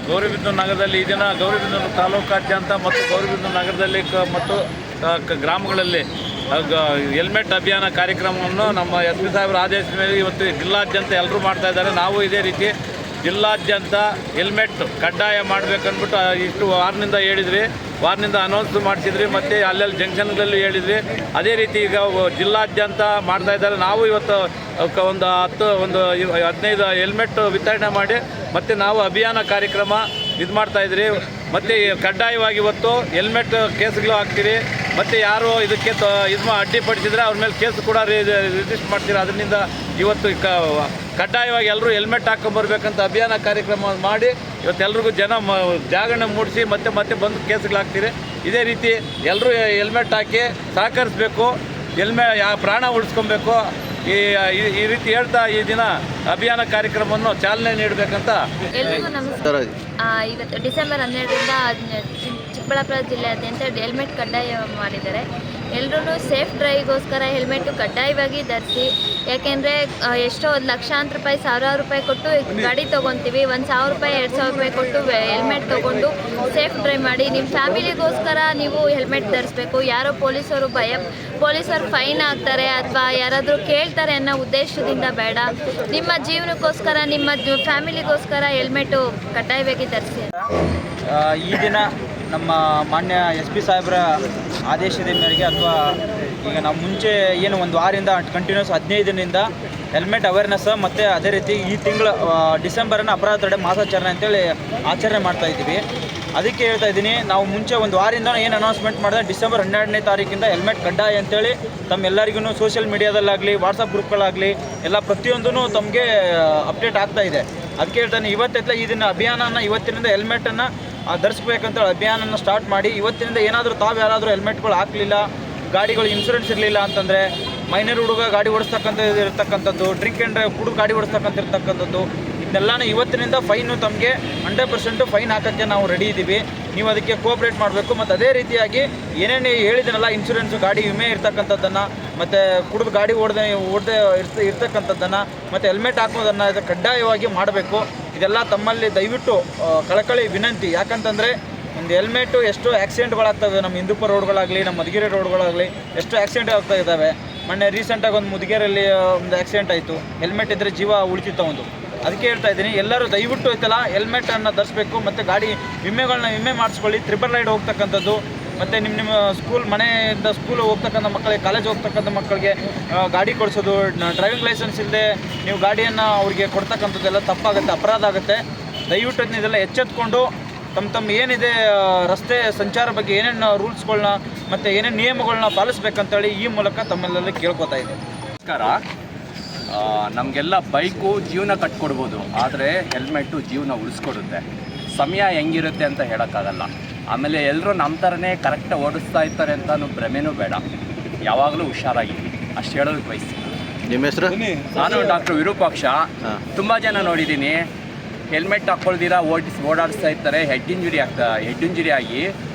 ಗೌರಿಬಿದನೂರು ನಗರದಲ್ಲಿ ಈ ದಿನ ಗೌರಿಬಿದನೂರು ತಾಲೂಕಾದ್ಯಂತ ಮತ್ತು ಗೌರಿಬಿದನೂರು ನಗರದಲ್ಲಿ ಮತ್ತು ಗ್ರಾಮಗಳಲ್ಲಿ ಹೆಲ್ಮೆಟ್ ಅಭಿಯಾನ ಕಾರ್ಯಕ್ರಮವನ್ನು ನಮ್ಮ ಎಸ್ ಪಿ ಸಾಹೇಬರ ಆದೇಶದ ಮೇಲೆ ಇವತ್ತು ಜಿಲ್ಲಾದ್ಯಂತ ಎಲ್ಲರೂ ಮಾಡ್ತಾಯಿದ್ದಾರೆ. ನಾವು ಇದೇ ರೀತಿ ಜಿಲ್ಲಾದ್ಯಂತ ಹೆಲ್ಮೆಟ್ ಕಡ್ಡಾಯ ಮಾಡಬೇಕಂದ್ಬಿಟ್ಟು ಇಷ್ಟು ವಾರದಿಂದ ಹೇಳಿದ್ವಿ, ವಾರದಿಂದ ಅನೌನ್ಸ್ ಮಾಡಿಸಿದ್ರಿ, ಮತ್ತು ಅಲ್ಲೆಲ್ಲಿ ಜಂಕ್ಷನ್ಗಳಲ್ಲಿ ಹೇಳಿದ್ವಿ. ಅದೇ ರೀತಿ ಈಗ ಜಿಲ್ಲಾದ್ಯಂತ ಮಾಡ್ತಾಯಿದ್ದಾರೆ. ನಾವು ಇವತ್ತು ಒಂದು 15 ಹೆಲ್ಮೆಟ್ ವಿತರಣೆ ಮಾಡಿ ಮತ್ತು ನಾವು ಅಭಿಯಾನ ಕಾರ್ಯಕ್ರಮ ಇದು ಮಾಡ್ತಾಯಿದ್ರಿ. ಮತ್ತು ಕಡ್ಡಾಯವಾಗಿ ಇವತ್ತು ಹೆಲ್ಮೆಟ್ ಕೇಸ್ಗಳು ಹಾಕ್ತೀರಿ, ಮತ್ತು ಯಾರು ಇದಕ್ಕೆ ಅಡ್ಡಿಪಡಿಸಿದರೆ ಅವ್ರ ಮೇಲೆ ಕೇಸ್ ಕೂಡ ರಿಜಿಸ್ಟರ್ ಮಾಡ್ತೀರಿ. ಅದರಿಂದ ಇವತ್ತು ಕಡ್ಡಾಯವಾಗಿ ಎಲ್ಲರೂ ಹೆಲ್ಮೆಟ್ ಹಾಕ್ಕೊಂಬರ್ಬೇಕಂತ ಅಭಿಯಾನ ಕಾರ್ಯಕ್ರಮ ಮಾಡಿ ಇವತ್ತೆಲ್ರಿಗೂ ಜಾಗರಣೆ ಮೂಡಿಸಿ ಮತ್ತೆ ಬಂದು ಕೇಸ್ಗಳಾಗ್ತೀರಿ. ಇದೇ ರೀತಿ ಎಲ್ಲರೂ ಹೆಲ್ಮೆಟ್ ಹಾಕಿ ಸಹಕರಿಸಬೇಕು, ಪ್ರಾಣ ಉಳಿಸ್ಕೊಬೇಕು. ಈ ರೀತಿ ಹೇಳ್ತಾ ಈ ದಿನ ಅಭಿಯಾನ ಕಾರ್ಯಕ್ರಮವನ್ನು ಚಾಲನೆ ನೀಡಬೇಕಂತ. ಎಲ್ರಿಗೂ ನಮಸ್ಕಾರ. ಇವತ್ತು ಡಿಸೆಂಬರ್ 12ರಿಂದ ಚಿಕ್ಕಬಳ್ಳಾಪುರ ಜಿಲ್ಲೆಯಾದ್ಯಂತ ಹೆಲ್ಮೆಟ್ ಕಡ್ಡಾಯ ಮಾಡಿದ್ದಾರೆ. ಎಲ್ಲರೂ ಸೇಫ್ ಡ್ರೈವ್ಗೋಸ್ಕರ ಹೆಲ್ಮೆಟ್ಟು ಕಡ್ಡಾಯವಾಗಿ ಧರಿಸಿ. ಯಾಕೆಂದರೆ ಎಷ್ಟೋ ಲಕ್ಷಾಂತರ ರೂಪಾಯಿ, ಸಾವಿರಾರು ರೂಪಾಯಿ ಕೊಟ್ಟು ಗಾಡಿ ತೊಗೊತೀವಿ. 1,000 ರೂಪಾಯಿ 2,000 ರೂಪಾಯಿ ಕೊಟ್ಟು ಹೆಲ್ಮೆಟ್ ತೊಗೊಂಡು ಸೇಫ್ ಡ್ರೈವ್ ಮಾಡಿ. ನಿಮ್ಮ ಫ್ಯಾಮಿಲಿಗೋಸ್ಕರ ನೀವು ಹೆಲ್ಮೆಟ್ ಧರಿಸ್ಬೇಕು. ಯಾರೋ ಪೊಲೀಸರು ಫೈನ್ ಹಾಕ್ತಾರೆ ಅಥವಾ ಯಾರಾದರೂ ಕೇಳ್ತಾರೆ ಅನ್ನೋ ಉದ್ದೇಶದಿಂದ ಬೇಡ. ನಿಮ್ಮ ಜೀವನಕ್ಕೋಸ್ಕರ, ನಿಮ್ಮ ಫ್ಯಾಮಿಲಿಗೋಸ್ಕರ ಹೆಲ್ಮೆಟ್ಟು ಕಡ್ಡಾಯವಾಗಿ ಧರಿಸಿ. ಈ ದಿನ ನಮ್ಮ ಮಾನ್ಯ ಎಸ್ ಪಿ ಸಾಹೇಬರ ಆದೇಶದ ಮೇರೆಗೆ ಅಥವಾ ಈಗ ನಾವು ಮುಂಚೆ ಏನು ಒಂದು ವಾರದಿಂದ ಕಂಟಿನ್ಯೂಸ್ 15 ದಿನದಿಂದ ಹೆಲ್ಮೆಟ್ ಅವೇರ್ನೆಸ್ ಮತ್ತು ಅದೇ ರೀತಿ ಈ ತಿಂಗಳು ಡಿಸೆಂಬರನ್ನು ಅಪರಾಧ ತಡೆ ಮಾಸಾಚರಣೆ ಅಂತೇಳಿ ಆಚರಣೆ ಮಾಡ್ತಾಯಿದ್ದೀವಿ. ಅದಕ್ಕೆ ಹೇಳ್ತಾ ಇದ್ದೀನಿ, ನಾವು ಮುಂಚೆ ಒಂದು ವಾರದಿಂದ ಏನು ಅನೌನ್ಸ್ಮೆಂಟ್ ಮಾಡಿದ್ರೆ ಡಿಸೆಂಬರ್ 12ನೇ ತಾರೀಕಿಂದ ಹೆಲ್ಮೆಟ್ ಕಡ್ಡಾಯ ಅಂತೇಳಿ ತಮ್ಮೆಲ್ಲರಿಗೂ ಸೋಷಿಯಲ್ ಮೀಡಿಯಾದಲ್ಲಾಗಲಿ ವಾಟ್ಸಪ್ ಗ್ರೂಪ್ಗಳಾಗಲಿ ಎಲ್ಲ ಪ್ರತಿಯೊಂದೂ ತಮಗೆ ಅಪ್ಡೇಟ್ ಆಗ್ತಾಯಿದೆ. ಅದಕ್ಕೆ ಹೇಳ್ತಾನೆ, ಇವತ್ತೆಲ್ಲ ಈ ದಿನ ಅಭಿಯಾನನ ಇವತ್ತಿನಿಂದ ಹೆಲ್ಮೆಟನ್ನು ಧರಿಸ್ಬೇಕಂತೇಳಿ ಅಭಿಯಾನನ ಸ್ಟಾರ್ಟ್ ಮಾಡಿ, ಇವತ್ತಿನಿಂದ ಏನಾದರೂ ಯಾರಾದರೂ ಹೆಲ್ಮೆಟ್ಗಳು ಹಾಕಲಿಲ್ಲ, ಗಾಡಿಗಳು ಇನ್ಶೂರೆನ್ಸ್ ಇರಲಿಲ್ಲ ಅಂತಂದರೆ, ಮೈನರ್ ಹುಡುಗ ಗಾಡಿ ಇರ್ತಕ್ಕಂಥದ್ದು, ಡ್ರಿಂಕ್ ಆ್ಯಂಡ್ ಡ್ರೈವ್ ಕುಡಿದು ಗಾಡಿ ಇರ್ತಕ್ಕಂಥದ್ದು, ಇದನ್ನೆಲ್ಲನೂ ಇವತ್ತಿನಿಂದ ಫೈನು ತಮಗೆ 100% ಫೈನ್ ಹಾಕೋಕ್ಕೆ ನಾವು ರೆಡಿ ಇದ್ದೀವಿ. ನೀವು ಅದಕ್ಕೆ ಕೋಆಪ್ರೇಟ್ ಮಾಡಬೇಕು. ಮತ್ತು ಅದೇ ರೀತಿಯಾಗಿ ಏನೇನು ಹೇಳಿದನಲ್ಲ, ಇನ್ಶೂರೆನ್ಸು, ಗಾಡಿ ವಿಮೆ ಇರ್ತಕ್ಕಂಥದ್ದನ್ನು, ಮತ್ತು ಕುಡಿದು ಗಾಡಿ ಓಡದೆ ಇರ್ತಕ್ಕಂಥದ್ದನ್ನು, ಮತ್ತು ಹೆಲ್ಮೆಟ್ ಹಾಕೋದನ್ನು ಕಡ್ಡಾಯವಾಗಿ ಮಾಡಬೇಕು. ಇದೆಲ್ಲ ತಮ್ಮಲ್ಲಿ ದಯವಿಟ್ಟು ಕಳಕಳಿ ವಿನಂತಿ. ಯಾಕಂತಂದರೆ ಒಂದು ಹೆಲ್ಮೆಟು ಎಷ್ಟೋ ಆಕ್ಸಿಡೆಂಟ್ಗಳಾಗ್ತವೆ. ನಮ್ಮ ಹಿಂದೂಪುರ ರೋಡ್ಗಳಾಗಲಿ, ನಮ್ಮ ಮಧುಗಿರಿ ರೋಡ್ಗಳಾಗಲಿ ಎಷ್ಟೋ ಆಕ್ಸಿಡೆಂಟ್ ಆಗ್ತಾ ಇದ್ದಾವೆ. ಮೊನ್ನೆ ರೀಸೆಂಟಾಗಿ ಒಂದು ಮುದುಗೇರಲ್ಲಿ ಒಂದು ಆಕ್ಸಿಡೆಂಟ್ ಆಯಿತು. ಹೆಲ್ಮೆಟ್ ಇದ್ದರೆ ಜೀವ ಉಳಿತಿತ್ತು ಒಂದು. ಅದಕ್ಕೆ ಹೇಳ್ತಾ ಇದ್ದೀನಿ, ಎಲ್ಲರೂ ದಯವಿಟ್ಟು ಐತಲ್ಲ ಹೆಲ್ಮೆಟನ್ನು ಧರಿಸ್ಬೇಕು. ಮತ್ತು ಗಾಡಿ ವಿಮೆ ಮಾಡಿಸ್ಕೊಳ್ಳಿ. ಟ್ರಿಪಲ್ ರೈಡ್ ಹೋಗ್ತಕ್ಕಂಥದ್ದು, ಮತ್ತು ನಿಮ್ಮ ಮನೆಯಿಂದ ಸ್ಕೂಲ್ ಹೋಗ್ತಕ್ಕಂಥ ಮಕ್ಕಳಿಗೆ, ಕಾಲೇಜ್ ಹೋಗ್ತಕ್ಕಂಥ ಮಕ್ಕಳಿಗೆ ಗಾಡಿ ಕೊಡಿಸೋದು, ಡ್ರೈವಿಂಗ್ ಲೈಸೆನ್ಸ್ ಇಲ್ಲದೆ ನೀವು ಗಾಡಿಯನ್ನು ಅವ್ರಿಗೆ ಕೊಡ್ತಕ್ಕಂಥದ್ದೆಲ್ಲ ತಪ್ಪಾಗುತ್ತೆ, ಅಪರಾಧ ಆಗುತ್ತೆ. ದಯವಿಟ್ಟು ಇದನ್ನೆಲ್ಲ ಎಚ್ಚೆತ್ಕೊಂಡು ತಮ್ಮ ಏನಿದೆ ರಸ್ತೆ ಸಂಚಾರ ಬಗ್ಗೆ ಏನೇನು ರೂಲ್ಸ್ಗಳನ್ನ ಮತ್ತು ಏನೇನು ನಿಯಮಗಳನ್ನ ಪಾಲಿಸ್ಬೇಕಂತೇಳಿ ಈ ಮೂಲಕ ತಮ್ಮೆಲ್ಲ ಕೇಳ್ಕೊತಾ ಇದೆ. ನಮಸ್ಕಾರ. ನಮಗೆಲ್ಲ ಬೈಕು ಜೀವನ ಕಟ್ಕೊಡ್ಬೋದು, ಆದರೆ ಹೆಲ್ಮೆಟ್ಟು ಜೀವನ ಉಳಿಸ್ಕೊಡುತ್ತೆ. ಸಮಯ ಹೆಂಗಿರುತ್ತೆ ಅಂತ ಹೇಳೋಕ್ಕಾಗಲ್ಲ. ಆಮೇಲೆ ಎಲ್ಲರೂ ನಮ್ಮ ಥರನೇ ಕರೆಕ್ಟಾಗಿ ಓಡಿಸ್ತಾ ಇರ್ತಾರೆ ಅಂತ ಭ್ರಮೆನೂ ಬೇಡ. ಯಾವಾಗಲೂ ಹುಷಾರಾಗಿದ್ವಿ, ಅಷ್ಟು ಹೇಳೋದಕ್ಕೆ ಬಯಸ್ತೀನಿ. ನಿಮ್ಮ ಹೆಸರು? ನಾನು ಡಾಕ್ಟರ್ ವಿರೂಪಾಕ್ಷ. ತುಂಬ ಜನ ನೋಡಿದ್ದೀನಿ, ಹೆಲ್ಮೆಟ್ ಹಾಕ್ಕೊಳ್ದಿರ ಓಡಾಡಿಸ್ತಾ ಇರ್ತಾರೆ. ಹೆಡ್ ಇಂಜುರಿ ಆಗಿ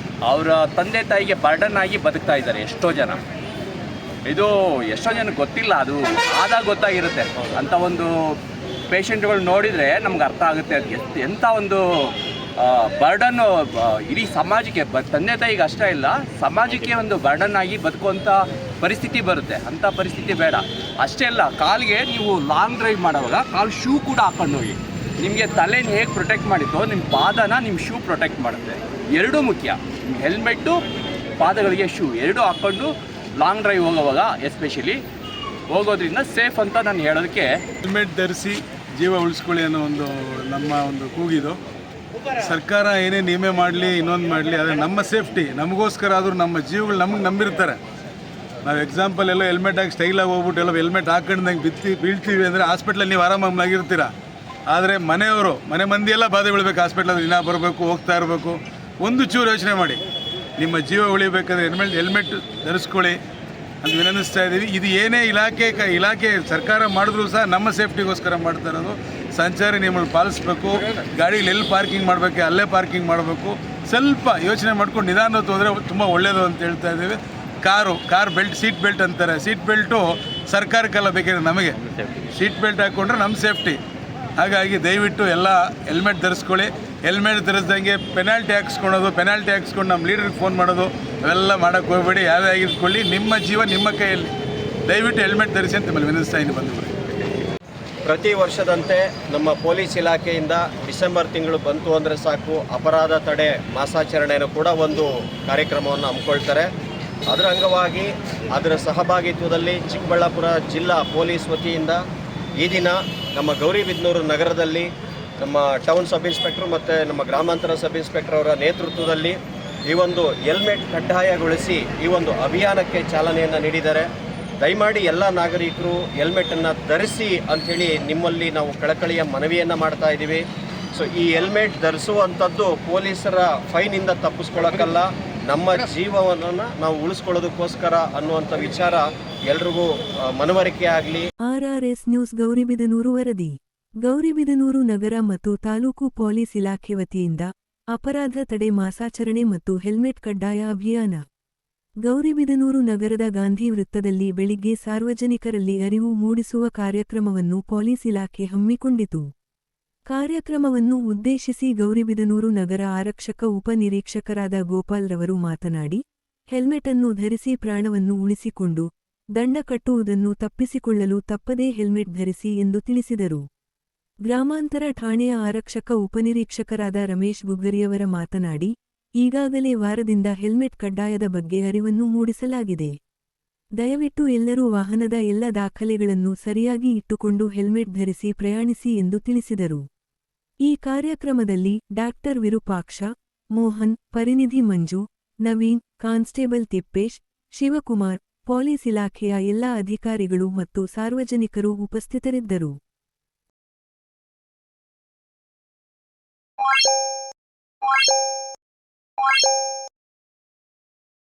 ಅವರ ತಂದೆ ತಾಯಿಗೆ ಬರ್ಡನ್ ಆಗಿ ಬದುಕ್ತಾ ಇದ್ದಾರೆ ಎಷ್ಟೋ ಜನ. ಇದು ಎಷ್ಟೋ ಜನಕ್ಕೆ ಗೊತ್ತಿಲ್ಲ, ಅದು ಆದಾಗ ಗೊತ್ತಾಗಿರುತ್ತೆ. ಅಂಥ ಒಂದು ಪೇಷಂಟ್ಗಳು ನೋಡಿದರೆ ನಮ್ಗೆ ಅರ್ಥ ಆಗುತ್ತೆ ಅದು ಎಂಥ ಒಂದು ಬರ್ಡನ್ನು ಇಡೀ ಸಮಾಜಕ್ಕೆ, ತಂದೆ ತಾಯಿಗೆ ಅಷ್ಟೇ ಇಲ್ಲ, ಸಮಾಜಕ್ಕೆ ಒಂದು ಬರ್ಡನ್ ಆಗಿ ಬದುಕುವಂಥ ಪರಿಸ್ಥಿತಿ ಬರುತ್ತೆ. ಅಂಥ ಪರಿಸ್ಥಿತಿ ಬೇಡ. ಅಷ್ಟೇ ಅಲ್ಲ, ಕಾಲಿಗೆ ನೀವು ಲಾಂಗ್ ಡ್ರೈವ್ ಮಾಡೋವಾಗ ಕಾಲು ಶೂ ಕೂಡ ಹಾಕೊಂಡು ಹೋಗಿ. ನಿಮಗೆ ತಲೆನ ಹೇಗೆ ಪ್ರೊಟೆಕ್ಟ್ ಮಾಡಿತ್ತೋ ನಿಮ್ಮ ಪಾದನ ನಿಮ್ಮ ಶೂ ಪ್ರೊಟೆಕ್ಟ್ ಮಾಡುತ್ತೆ. ಎರಡೂ ಮುಖ್ಯ. ಹೆಲ್ಮೆಟ್ಟು, ಪಾದಗಳಿಗೆ ಶೂ ಎರಡೂ ಹಾಕ್ಕೊಂಡು ಲಾಂಗ್ ಡ್ರೈವ್ ಹೋಗೋವಾಗ ಎಸ್ಪೆಷಲಿ ಹೋಗೋದ್ರಿಂದ ಸೇಫ್ ಅಂತ ನಾನು ಹೇಳೋದಕ್ಕೆ. ಹೆಲ್ಮೆಟ್ ಧರಿಸಿ ಜೀವ ಉಳಿಸ್ಕೊಳ್ಳಿ ಅನ್ನೋ ಒಂದು ನಮ್ಮ ಒಂದು ಕೂಗಿದು. ಸರ್ಕಾರ ಏನೇ ನಿಯಮ ಮಾಡಲಿ, ಇನ್ನೊಂದು ಮಾಡಲಿ, ಆದರೆ ನಮ್ಮ ಸೇಫ್ಟಿ ನಮಗೋಸ್ಕರ ಆದರೂ ನಮ್ಮ ಜೀವಗಳು ನಮಗೆ ನಂಬಿರ್ತಾರೆ. ನಾವು ಎಕ್ಸಾಂಪಲ್ ಎಲ್ಲ ಹೆಲ್ಮೆಟ್ ಹಾಕಿ ಸ್ಟೈಲಾಗಿ ಹೋಗ್ಬಿಟ್ಟು ಎಲ್ಲ ಹೆಲ್ಮೆಟ್ ಹಾಕೊಂಡಂಗೆ ಬೀಳ್ತೀವಿ ಅಂದರೆ ಹಾಸ್ಪಿಟ್ಲಲ್ಲಿ ನೀವು ಆರಾಮಾಗಿ ಮಲಗಿರ್ತೀರ. ಆದರೆ ಮನೆ ಮಂದಿ ಎಲ್ಲ ಬಾಧೆ ಬೀಳಬೇಕು. ಹಾಸ್ಪಿಟ್ಲಲ್ಲಿ ದಿನ ಬರಬೇಕು, ಹೋಗ್ತಾ ಇರಬೇಕು. ಒಂದು ಚೂರು ಯೋಚನೆ ಮಾಡಿ, ನಿಮ್ಮ ಜೀವ ಉಳಿಬೇಕಂದ್ರೆ ಹೆಲ್ಮೆಟ್ ಧರಿಸ್ಕೊಳ್ಳಿ ಅಂತ ವಿನಂತಿಸ್ತಾ ಇದ್ದೀವಿ. ಇದು ಏನೇ ಇಲಾಖೆ ಸರ್ಕಾರ ಮಾಡಿದ್ರೂ ಸಹ ನಮ್ಮ ಸೇಫ್ಟಿಗೋಸ್ಕರ ಮಾಡ್ತಾ ಇರೋದು. ಸಂಚಾರಿ ನಿಯಮಗಳು ಪಾಲಿಸ್ಬೇಕು. ಗಾಡಿಗಳು ಎಲ್ಲಿ ಪಾರ್ಕಿಂಗ್ ಮಾಡಬೇಕು ಅಲ್ಲೇ ಪಾರ್ಕಿಂಗ್ ಮಾಡಬೇಕು. ಸ್ವಲ್ಪ ಯೋಚನೆ ಮಾಡ್ಕೊಂಡು ನಿಧಾನ ಹೋದರೆ ತುಂಬ ಒಳ್ಳೆಯದು ಅಂತ ಹೇಳ್ತಾ ಇದ್ದೀವಿ. ಕಾರ್ ಬೆಲ್ಟ್, ಸೀಟ್ ಬೆಲ್ಟ್ ಅಂತಾರೆ. ಸೀಟ್ ಬೆಲ್ಟು ಸರ್ಕಾರಕ್ಕೆಲ್ಲ ಬೇಕಿದ್ರೆ ನಮಗೆ ಸೀಟ್ ಬೆಲ್ಟ್ ಹಾಕ್ಕೊಂಡ್ರೆ ನಮ್ಮ ಸೇಫ್ಟಿ. ಹಾಗಾಗಿ ದಯವಿಟ್ಟು ಎಲ್ಲ ಹೆಲ್ಮೆಟ್ ಧರಿಸ್ಕೊಳ್ಳಿ. ಹೆಲ್ಮೆಟ್ ಧರಿಸ್ದಂಗೆ ಪೆನಾಲ್ಟಿ ಹಾಕ್ಸ್ಕೊಂಡು ನಮ್ಮ ಲೀಡರ್ಗೆ ಫೋನ್ ಮಾಡೋದು ಅವೆಲ್ಲ ಮಾಡೋಕ್ಕೆ ಹೋಗಬೇಡಿ. ಯಾವೇ ಆಗಿರ್ಕೊಳ್ಳಿ, ನಿಮ್ಮ ಜೀವ ನಿಮ್ಮ ಕೈಯಲ್ಲಿ. ದಯವಿಟ್ಟು ಹೆಲ್ಮೆಟ್ ಧರಿಸಿ ಅಂತ ನಿಮ್ಮಲ್ಲಿ ವಿನಿಸ್ತಾ ಇದ್ದೀನಿ ಬಂಧುಗಳೇ. ಪ್ರತಿ ವರ್ಷದಂತೆ ನಮ್ಮ ಪೊಲೀಸ್ ಇಲಾಖೆಯಿಂದ ಡಿಸೆಂಬರ್ ತಿಂಗಳು ಬಂತು ಅಂದರೆ ಸಾಕು ಅಪರಾಧ ತಡೆ ಮಾಸಾಚರಣೆಯನ್ನು ಕೂಡ ಒಂದು ಕಾರ್ಯಕ್ರಮವನ್ನು ಹಮ್ಮಿಕೊಳ್ತಾರೆ. ಅದರ ಅಂಗವಾಗಿ ಅದರ ಸಹಭಾಗಿತ್ವದಲ್ಲಿ ಚಿಕ್ಕಬಳ್ಳಾಪುರ ಜಿಲ್ಲಾ ಪೊಲೀಸ್ ವತಿಯಿಂದ ಈ ದಿನ ನಮ್ಮ ಗೌರಿಬಿದನೂರು ನಗರದಲ್ಲಿ ನಮ್ಮ ಟೌನ್ ಸಬ್ ಇನ್ಸ್ಪೆಕ್ಟ್ರು ಮತ್ತು ನಮ್ಮ ಗ್ರಾಮಾಂತರ ಸಬ್ ಇನ್ಸ್ಪೆಕ್ಟರ್ ಅವರ ನೇತೃತ್ವದಲ್ಲಿ ಈ ಒಂದು ಹೆಲ್ಮೆಟ್ ಕಡ್ಡಾಯಗೊಳಿಸಿ ಈ ಒಂದು ಅಭಿಯಾನಕ್ಕೆ ಚಾಲನೆಯನ್ನು ನೀಡಿದ್ದಾರೆ. ದಯಮಾಡಿ ಎಲ್ಲ ನಾಗರಿಕರು ಹೆಲ್ಮೆಟನ್ನು ಧರಿಸಿ ಅಂಥೇಳಿ ನಿಮ್ಮಲ್ಲಿ ನಾವು ಕಳಕಳಿಯ ಮನವಿಯನ್ನು ಮಾಡ್ತಾ ಇದ್ದೀವಿ. ಸೊ ಈ ಹೆಲ್ಮೆಟ್ ಧರಿಸುವಂಥದ್ದು ಪೊಲೀಸರ ಫೈನಿಂದ ತಪ್ಪಿಸ್ಕೊಳ್ಳೋಕ್ಕಲ್ಲ, ನಮ್ಮ ಜೀವವನ್ನು ನಾವು ಉಳಿಸ್ಕೊಳ್ಳೋದಕ್ಕೋಸ್ಕರ ಅನ್ನುವಂಥ ವಿಚಾರ ಎಲ್ರಿಗೂ ಮನವರಿಕೆ ಆಗಲಿ. RRS ನ್ಯೂಸ್ ಗೌರಿಬಿದನೂರು ವರದಿ. ಗೌರಿಬಿದನೂರು ನಗರ ಮತ್ತು ತಾಲೂಕು ಪೊಲೀಸ್ ಇಲಾಖೆ ವತಿಯಿಂದ ಅಪರಾಧ ತಡೆ ಮಾಸಾಚರಣೆ ಮತ್ತು ಹೆಲ್ಮೆಟ್ ಕಡ್ಡಾಯ ಅಭಿಯಾನ. ಗೌರಿಬಿದನೂರು ನಗರದ ಗಾಂಧಿ ವೃತ್ತದಲ್ಲಿ ಬೆಳಿಗ್ಗೆ ಸಾರ್ವಜನಿಕರಲ್ಲಿ ಅರಿವು ಮೂಡಿಸುವ ಕಾರ್ಯಕ್ರಮವನ್ನು ಪೊಲೀಸ್ ಇಲಾಖೆ ಹಮ್ಮಿಕೊಂಡಿತು. ಕಾರ್ಯಕ್ರಮವನ್ನು ಉದ್ದೇಶಿಸಿ ಗೌರಿಬಿದನೂರು ನಗರ ಆರಕ್ಷಕ ಉಪನಿರೀಕ್ಷಕರಾದ ಗೋಪಾಲ್ ರವರು ಮಾತನಾಡಿ, ಹೆಲ್ಮೆಟ್ ಅನ್ನು ಧರಿಸಿ ಪ್ರಾಣವನ್ನು ಉಳಿಸಿಕೊಂಡು ದಂಡ ಕಟ್ಟುವುದನ್ನು ತಪ್ಪಿಸಿಕೊಳ್ಳಲು ತಪ್ಪದೇ ಹೆಲ್ಮೆಟ್ ಧರಿಸಿ ಎಂದು ತಿಳಿಸಿದರು. ಗ್ರಾಮಾಂತರ ಠಾಣೆಯ ಆರಕ್ಷಕ ಉಪನಿರೀಕ್ಷಕರಾದ ರಮೇಶ್ ಗುಗ್ಗರಿಯವರ ಮಾತನಾಡಿ, ಈಗಾಗಲೇ ವಾರದಿಂದ ಹೆಲ್ಮೆಟ್ ಕಡ್ಡಾಯದ ಬಗ್ಗೆ ಅರಿವನ್ನು ಮೂಡಿಸಲಾಗಿದೆ. ದಯವಿಟ್ಟು ಎಲ್ಲರೂ ವಾಹನದ ಎಲ್ಲ ದಾಖಲೆಗಳನ್ನು ಸರಿಯಾಗಿ ಇಟ್ಟುಕೊಂಡು ಹೆಲ್ಮೆಟ್ ಧರಿಸಿ ಪ್ರಯಾಣಿಸಿ ಎಂದು ತಿಳಿಸಿದರು. ಈ ಕಾರ್ಯಕ್ರಮದಲ್ಲಿ ಡಾಕ್ಟರ್ ವಿರೂಪಾಕ್ಷ, ಮೋಹನ್, ಪರಿನಿಧಿ ಮಂಜು, ನವೀನ್, ಕಾನ್ಸ್ಟೇಬಲ್ ತಿಪ್ಪೇಶ್, ಶಿವಕುಮಾರ್, ಪೊಲೀಸ್ ಇಲಾಖೆಯ ಎಲ್ಲ ಅಧಿಕಾರಿಗಳು ಮತ್ತು ಸಾರ್ವಜನಿಕರು ಉಪಸ್ಥಿತರಿದ್ದರು.